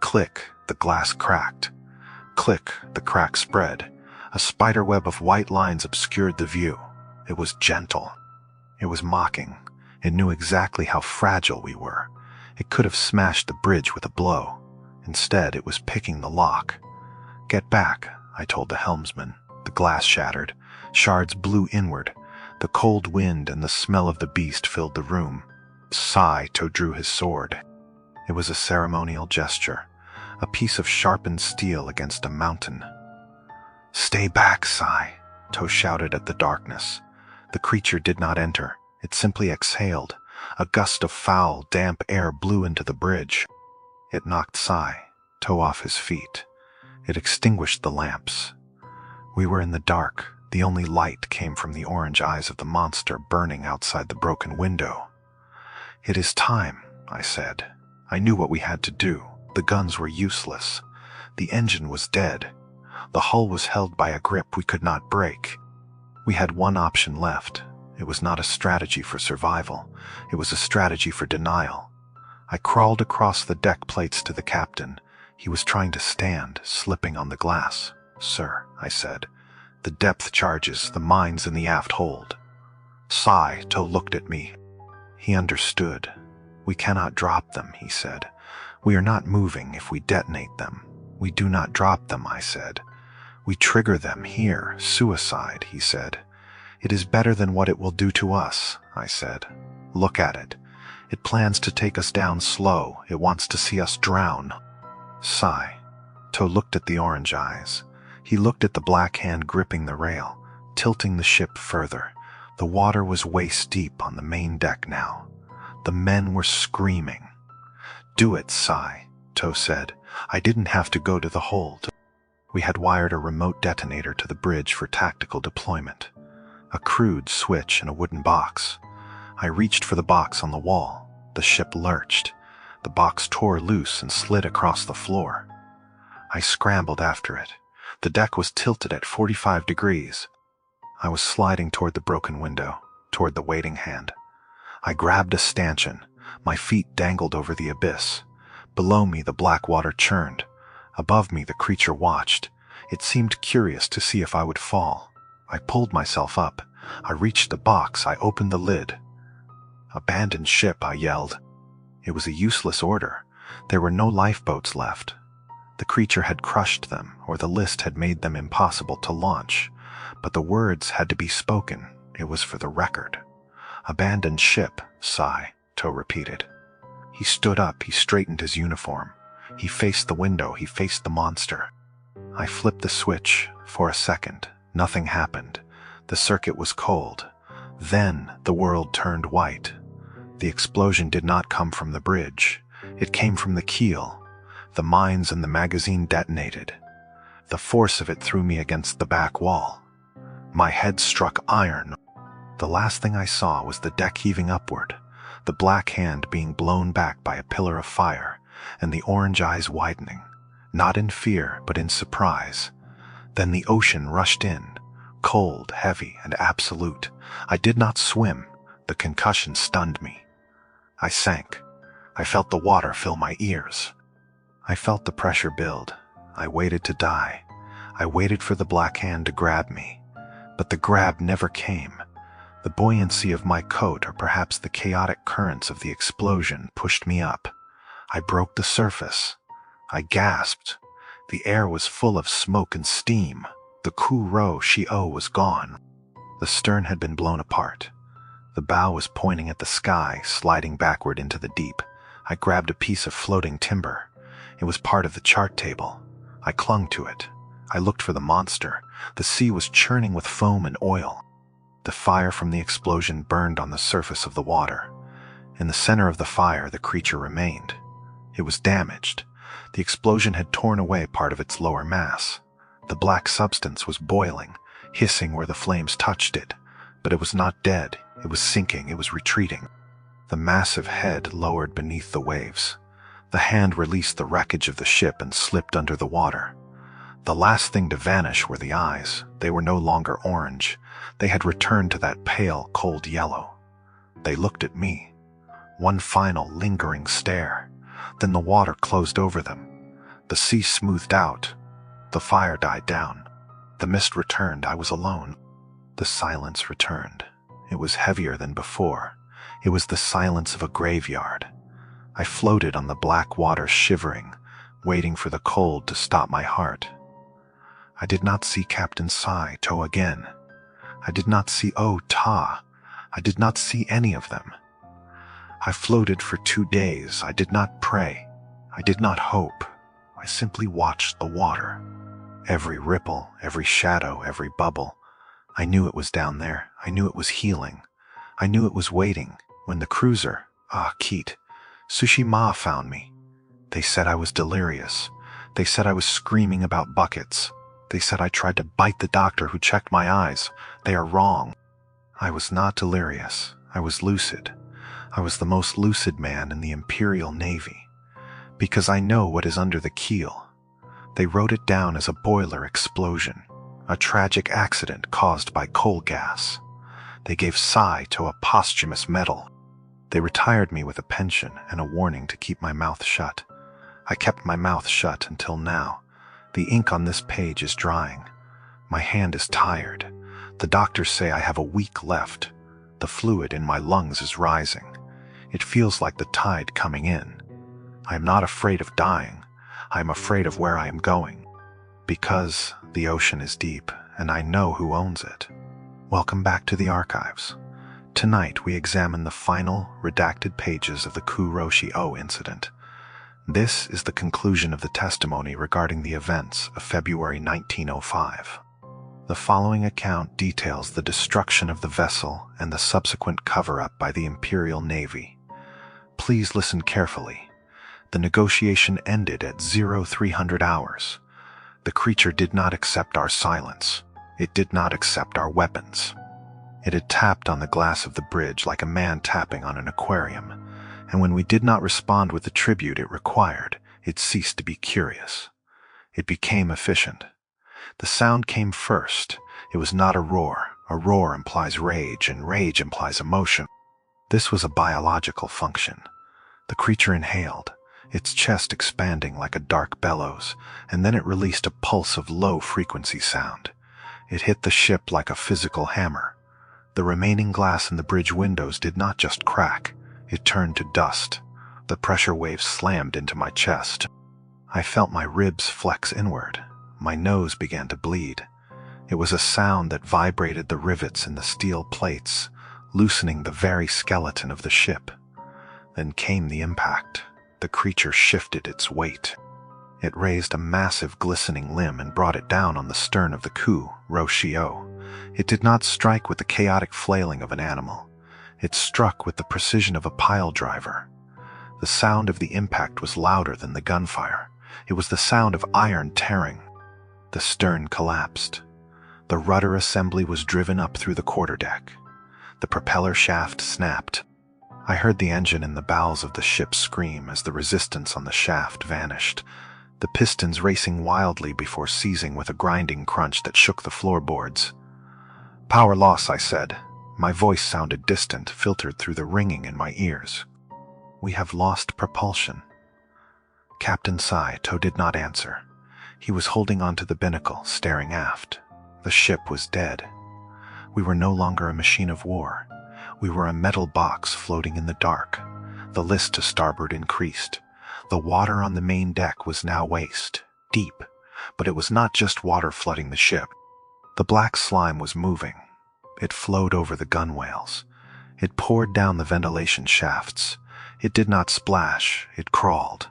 Click, the glass cracked. Click, the crack spread. A spiderweb of white lines obscured the view. It was gentle. It was mocking. It knew exactly how fragile we were. It could have smashed the bridge with a blow. Instead, it was picking the lock. "Get back," I told the helmsman. The glass shattered. Shards blew inward. The cold wind and the smell of the beast filled the room. Saito drew his sword. It was a ceremonial gesture, a piece of sharpened steel against a mountain. "Stay back, Sai," To shouted at the darkness. The creature did not enter. It simply exhaled, A gust of foul, damp air blew into the bridge. It knocked Toe off his feet. It extinguished the lamps. We were in the dark. The only light came from the orange eyes of the monster burning outside the broken window. "It is time," I said. I knew what we had to do. The guns were useless. The engine was dead. The hull was held by a grip we could not break. We had one option left. It was not a strategy for survival. It was a strategy for denial. I crawled across the deck plates to the captain. He was trying to stand, slipping on the glass. "Sir," I said, "the depth charges, the mines in the aft hold." Toe looked at me. He understood. "We cannot drop them," he said. "We are not moving if we detonate them. We do not drop them," I said. "We trigger them here. Suicide," he said. "It is better than what it will do to us," I said. "Look at it. It plans to take us down slow. It wants to see us drown." Toe looked at the orange eyes. He looked at the black hand gripping the rail, tilting the ship further. The water was waist deep on the main deck now. The men were screaming. "Do it, Toe said. "I didn't have to go to the hold." We had wired a remote detonator to the bridge for tactical deployment. A crude switch and a wooden box. I reached for the box on the wall. The ship lurched. The box tore loose and slid across the floor. I scrambled after it. The deck was tilted at 45 degrees. I was sliding toward the broken window, toward the waiting hand. I grabbed a stanchion. My feet dangled over the abyss. Below me the black water churned. Above me the creature watched. It seemed curious to see if I would fall. I pulled myself up. I reached the box. I opened the lid. "Abandon ship," I yelled. It was a useless order. There were no lifeboats left. The creature had crushed them, or the list had made them impossible to launch. But the words had to be spoken. It was for the record. "Abandon ship," Toe repeated. He stood up. He straightened his uniform. He faced the window. He faced the monster. I flipped the switch. For a second, nothing happened. The circuit was cold. Then the world turned white. The explosion did not come from the bridge. It came from the keel. The mines and the magazine detonated. The force of it threw me against the back wall. My head struck iron. The last thing I saw was the deck heaving upward, the black hand being blown back by a pillar of fire, and the orange eyes widening, not in fear but in surprise. Then the ocean rushed in, cold, heavy, and absolute. I did not swim. The concussion stunned me. I sank. I felt the water fill my ears. I felt the pressure build. I waited to die. I waited for the black hand to grab me. But the grab never came. The buoyancy of my coat, or perhaps the chaotic currents of the explosion, pushed me up. I broke the surface. I gasped. The air was full of smoke and steam. The Kuroshio was gone. The stern had been blown apart. The bow was pointing at the sky, sliding backward into the deep. I grabbed a piece of floating timber. It was part of the chart table. I clung to it. I looked for the monster. The sea was churning with foam and oil. The fire from the explosion burned on the surface of the water. In the center of the fire, the creature remained. It was damaged. The explosion had torn away part of its lower mass. The black substance was boiling, hissing where the flames touched it. But it was not dead. It was sinking. It was retreating. The massive head lowered beneath the waves. The hand released the wreckage of the ship and slipped under the water. The last thing to vanish were the eyes. They were no longer orange. They had returned to that pale, cold yellow. They looked at me. One final, lingering stare. Then the water closed over them. The sea smoothed out. The fire died down. The mist returned. I was alone. The silence returned. It was heavier than before. It was the silence of a graveyard. I floated on the black water, shivering, waiting for the cold to stop my heart. I did not see Captain Toe again. I did not see Ta. I did not see any of them. I floated for 2 days. I did not pray. I did not hope. I simply watched the water. Every ripple, every shadow, every bubble. I knew it was down there. I knew it was healing. I knew it was waiting. When the cruiser, Keat, Tsushima found me, they said I was delirious. They said I was screaming about buckets. They said I tried to bite the doctor who checked my eyes. They are wrong. I was not delirious. I was lucid. I was the most lucid man in the Imperial Navy. Because I know what is under the keel. They wrote it down as a boiler explosion, a tragic accident caused by coal gas. They gave psi to a posthumous medal. They retired me with a pension and a warning to keep my mouth shut. I kept my mouth shut until now. The ink on this page is drying. My hand is tired. The doctors say I have a week left. The fluid in my lungs is rising. It feels like the tide coming in. I am not afraid of dying. I am afraid of where I am going. Because the ocean is deep, and I know who owns it. Welcome back to the archives. Tonight we examine the final, redacted pages of the Kuroshio incident. This is the conclusion of the testimony regarding the events of February 1905. The following account details the destruction of the vessel and the subsequent cover-up by the Imperial Navy. Please listen carefully. The negotiation ended at 0300 hours. The creature did not accept our silence. It did not accept our weapons. It had tapped on the glass of the bridge like a man tapping on an aquarium, and when we did not respond with the tribute it required, it ceased to be curious. It became efficient. The sound came first. It was not a roar. A roar implies rage, and rage implies emotion. This was a biological function. The creature inhaled, its chest expanding like a dark bellows, and then it released a pulse of low-frequency sound. It hit the ship like a physical hammer. The remaining glass in the bridge windows did not just crack. It turned to dust. The pressure waves slammed into my chest. I felt my ribs flex inward. My nose began to bleed. It was a sound that vibrated the rivets in the steel plates, loosening the very skeleton of the ship. Then came the impact. The creature shifted its weight. It raised a massive glistening limb and brought it down on the stern of the Kuroshio. It did not strike with the chaotic flailing of an animal. It struck with the precision of a pile driver. The sound of the impact was louder than the gunfire. It was the sound of iron tearing. The stern collapsed. The rudder assembly was driven up through the quarterdeck. The propeller shaft snapped. I heard the engine in the bowels of the ship scream as the resistance on the shaft vanished, the pistons racing wildly before seizing with a grinding crunch that shook the floorboards. "Power loss," I said. My voice sounded distant, filtered through the ringing in my ears. "We have lost propulsion." Captain Saito did not answer. He was holding onto the binnacle, staring aft. The ship was dead. We were no longer a machine of war. We were a metal box floating in the dark. The list to starboard increased. The water on the main deck was now waist, deep, but it was not just water flooding the ship. The black slime was moving. It flowed over the gunwales. It poured down the ventilation shafts. It did not splash, it crawled.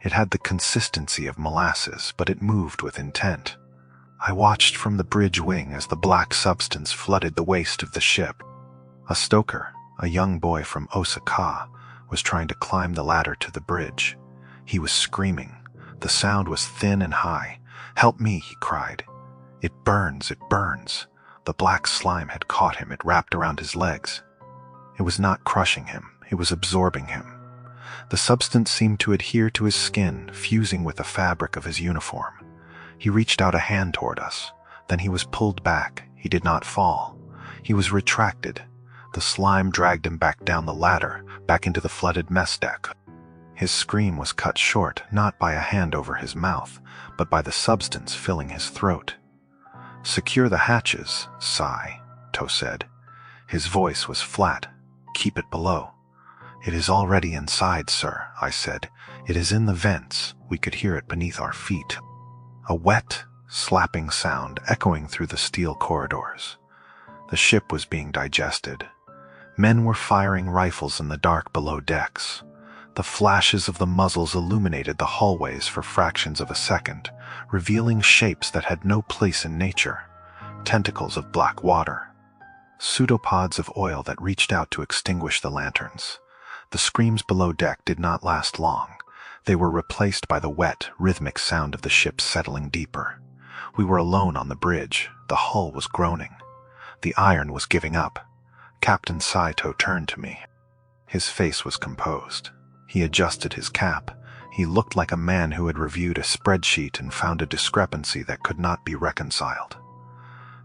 It had the consistency of molasses, but it moved with intent. I watched from the bridge wing as the black substance flooded the waist of the ship. A stoker, a young boy from Osaka, was trying to climb the ladder to the bridge. He was screaming. The sound was thin and high. "Help me," he cried. "It burns, it burns." The black slime had caught him. It wrapped around his legs. It was not crushing him. It was absorbing him. The substance seemed to adhere to his skin, fusing with the fabric of his uniform. He reached out a hand toward us. Then he was pulled back. He did not fall. He was retracted. The slime dragged him back down the ladder, back into the flooded mess deck. His scream was cut short, not by a hand over his mouth, but by the substance filling his throat. "Secure the hatches, Saito said. His voice was flat. "Keep it below." "It is already inside, sir," I said. "It is in the vents. We could hear it beneath our feet." A wet, slapping sound echoing through the steel corridors. The ship was being digested. Men were firing rifles in the dark below decks. The flashes of the muzzles illuminated the hallways for fractions of a second, revealing shapes that had no place in nature, tentacles of black water. pseudopods of oil that reached out to extinguish the lanterns. The screams below deck did not last long. They were replaced by the wet, rhythmic sound of the ship settling deeper. We were alone on the bridge. The hull was groaning. The iron was giving up. Captain Saito turned to me. His face was composed. He adjusted his cap. He looked like a man who had reviewed a spreadsheet and found a discrepancy that could not be reconciled.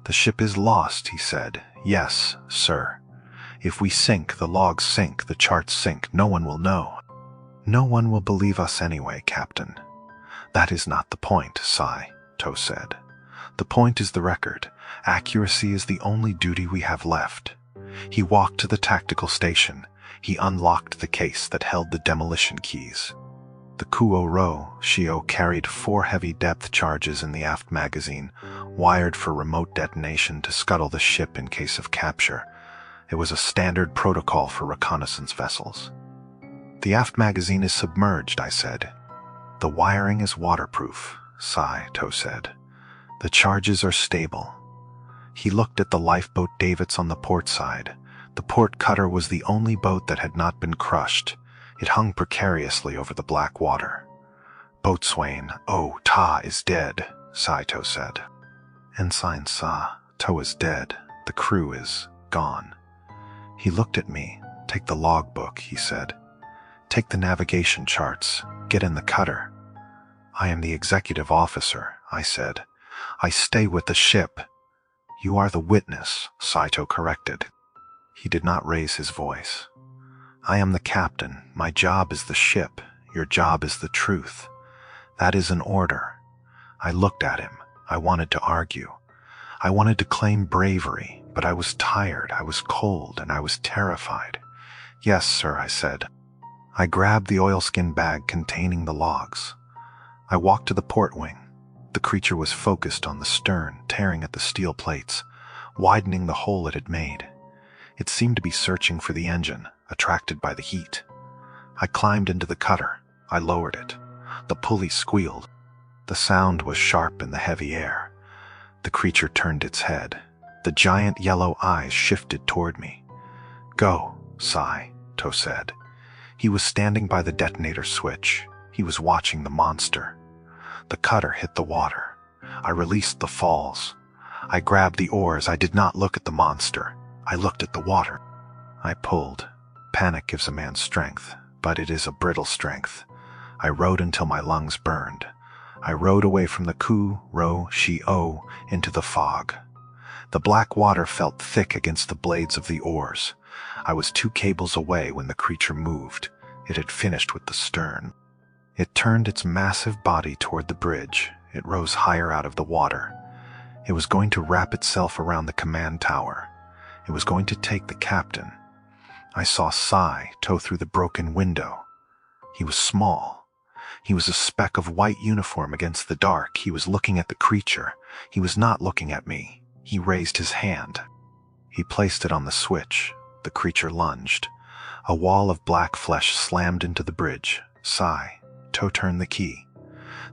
"The ship is lost," he said. "Yes, sir. If we sink, the logs sink, the charts sink. No one will know." "No one will believe us anyway, Captain." "That is not the point, Saito said. "The point is the record. Accuracy is the only duty we have left." He walked to the tactical station. He unlocked the case that held the demolition keys. The Kuroshio carried 4 heavy depth charges in the aft magazine, wired for remote detonation to scuttle the ship in case of capture. It was a standard protocol for reconnaissance vessels. "The aft magazine is submerged," I said. "The wiring is waterproof," Saito said. "The charges are stable." He looked at the lifeboat davits on the port side. The port cutter was the only boat that had not been crushed. It hung precariously over the black water. "Boatswain Ta is dead," Saito said. "Ensign To is dead. The crew is gone." He looked at me. "Take the logbook," he said. "Take the navigation charts. Get in the cutter." "I am the executive officer," I said. "I stay with the ship." "You are the witness," Saito corrected. He did not raise his voice. "I am the captain. My job is the ship. Your job is the truth. That is an order." I looked at him. I wanted to argue. I wanted to claim bravery, but I was tired, I was cold, and I was terrified. "Yes, sir," I said. I grabbed the oilskin bag containing the logs. I walked to the port wing. The creature was focused on the stern, tearing at the steel plates, widening the hole it had made. It seemed to be searching for the engine, attracted by the heat. I climbed into the cutter. I lowered it. The pulley squealed. The sound was sharp in the heavy air. The creature turned its head. The giant yellow eyes shifted toward me. "Go," Saito said. He was standing by the detonator switch. He was watching the monster. The cutter hit the water. I released the falls. I grabbed the oars. I did not look at the monster. I looked at the water. I pulled. Panic gives a man strength, but it is a brittle strength. I rowed until my lungs burned. I rowed away from the Kuroshio into the fog. The black water felt thick against the blades of the oars. I was 2 cables away when the creature moved. It had finished with the stern. It turned its massive body toward the bridge. It rose higher out of the water. It was going to wrap itself around the command tower. It was going to take the captain. I saw Saito through the broken window. He was small. He was a speck of white uniform against the dark. He was looking at the creature. He was not looking at me. He raised his hand. He placed it on the switch. The creature lunged. A wall of black flesh slammed into the bridge. Saito turned the key.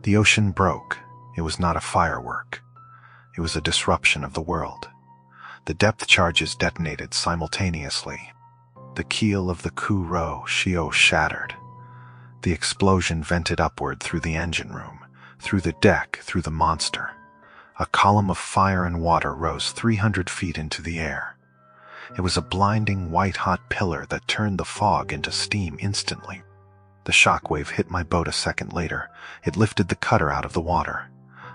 The ocean broke. It was not a firework. It was a disruption of the world. The depth charges detonated simultaneously. The keel of the Kuroshio shattered. The explosion vented upward through the engine room, through the deck, through the monster. A column of fire and water rose 300 feet into the air. It was a blinding white-hot pillar that turned the fog into steam instantly. The shockwave hit my boat a second later. It lifted the cutter out of the water.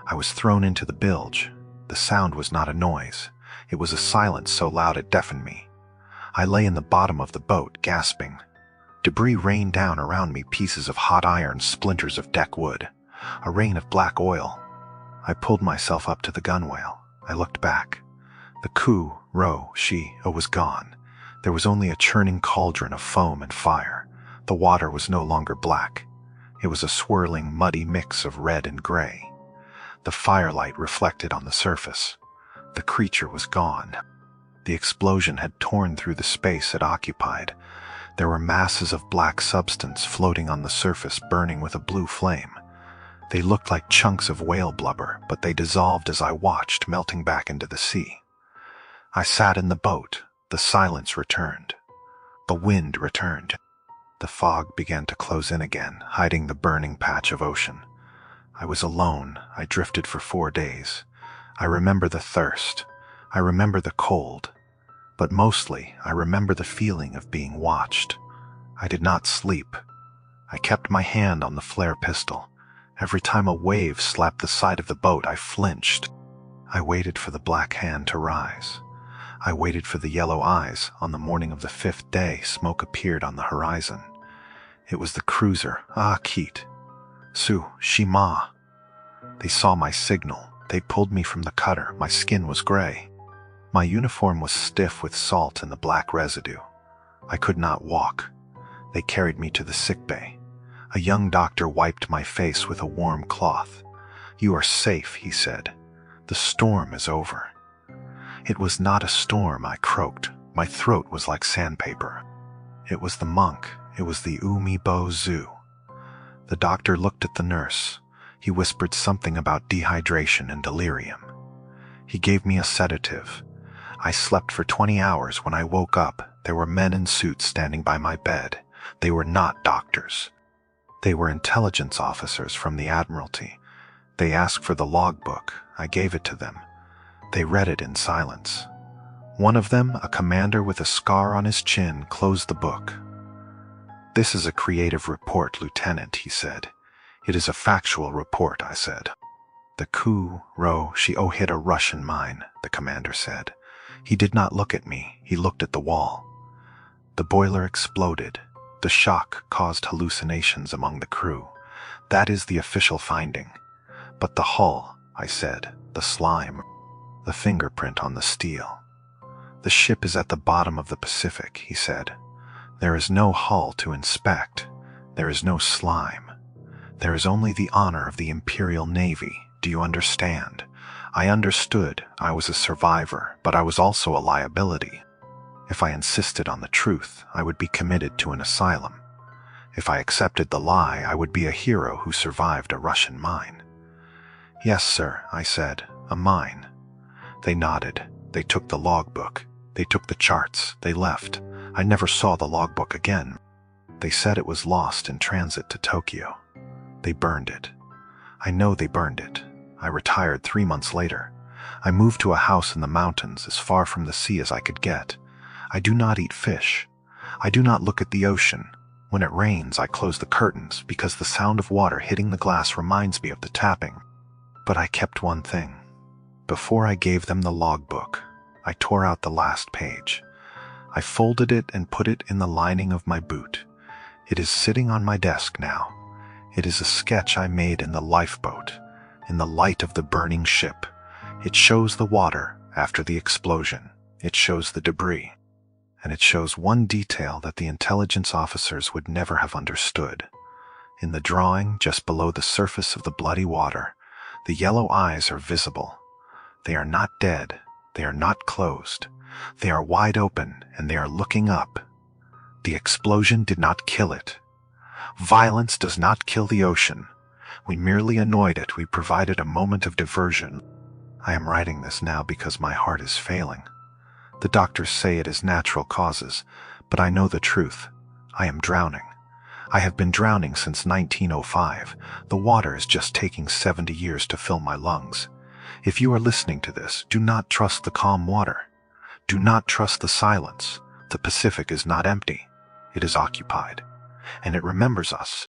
I was thrown into the bilge. The sound was not a noise. It was a silence so loud it deafened me. I lay in the bottom of the boat, gasping. Debris rained down around me, pieces of hot iron, splinters of deck wood, a rain of black oil. I pulled myself up to the gunwale. I looked back. The Kuroshio was gone. There was only a churning cauldron of foam and fire. The water was no longer black. It was a swirling, muddy mix of red and gray. The firelight reflected on the surface. The creature was gone. The explosion had torn through the space it occupied. There were masses of black substance floating on the surface, burning with a blue flame. They looked like chunks of whale blubber, but they dissolved as I watched, melting back into the sea. I sat in the boat. The silence returned. The wind returned. The fog began to close in again, hiding the burning patch of ocean. I was alone. I drifted for 4 days. I remember the thirst. I remember the cold. But mostly, I remember the feeling of being watched. I did not sleep. I kept my hand on the flare pistol. Every time a wave slapped the side of the boat, I flinched. I waited for the black hand to rise. I waited for the yellow eyes. On the morning of the 5th day, smoke appeared on the horizon. It was the cruiser, Keet. Su, Shima. They saw my signal. They pulled me from the cutter. My skin was gray. My uniform was stiff with salt and the black residue. I could not walk. They carried me to the sickbay. A young doctor wiped my face with a warm cloth. "You are safe," he said. "The storm is over." It was not a storm, I croaked. My throat was like sandpaper. It was the monk. It was the Umibozu. The doctor looked at the nurse. He whispered something about dehydration and delirium. He gave me a sedative. I slept for 20 hours. When I woke up, there were men in suits standing by my bed. They were not doctors. They were intelligence officers from the Admiralty. They asked for the logbook. I gave it to them. They read it in silence. One of them, a commander with a scar on his chin, closed the book. "This is a creative report, Lieutenant," he said. "It is a factual report," I said. "The Kuroshio hit a Russian mine," the commander said. He did not look at me. He looked at the wall. The boiler exploded. The shock caused hallucinations among the crew. That is the official finding. But the hull, I said, the slime, the fingerprint on the steel. "The ship is at the bottom of the Pacific," he said. "There is no hull to inspect. There is no slime. There is only the honor of the Imperial Navy. Do you understand?" I understood. I was a survivor, but I was also a liability. If I insisted on the truth, I would be committed to an asylum. If I accepted the lie, I would be a hero who survived a Russian mine. "Yes, sir," I said, "a mine." They nodded. They took the logbook. They took the charts. They left. I never saw the logbook again. They said it was lost in transit to Tokyo. They burned it. I know they burned it. I retired 3 months later. I moved to a house in the mountains as far from the sea as I could get. I do not eat fish. I do not look at the ocean. When it rains, I close the curtains because the sound of water hitting the glass reminds me of the tapping. But I kept one thing. Before I gave them the logbook, I tore out the last page. I folded it and put it in the lining of my boot. It is sitting on my desk now. It is a sketch I made in the lifeboat, in the light of the burning ship. It shows the water after the explosion. It shows the debris. And it shows one detail that the intelligence officers would never have understood. In the drawing, just below the surface of the bloody water, the yellow eyes are visible. They are not dead. They are not closed. They are wide open, and they are looking up. The explosion did not kill it. Violence does not kill the ocean. We merely annoyed it. We provided a moment of diversion. I am writing this now because my heart is failing. The doctors say it is natural causes, but I know the truth. I am drowning. I have been drowning since 1905. The water is just taking 70 years to fill my lungs. If you are listening to this, do not trust the calm water. Do not trust the silence. The Pacific is not empty. It is occupied. And it remembers us.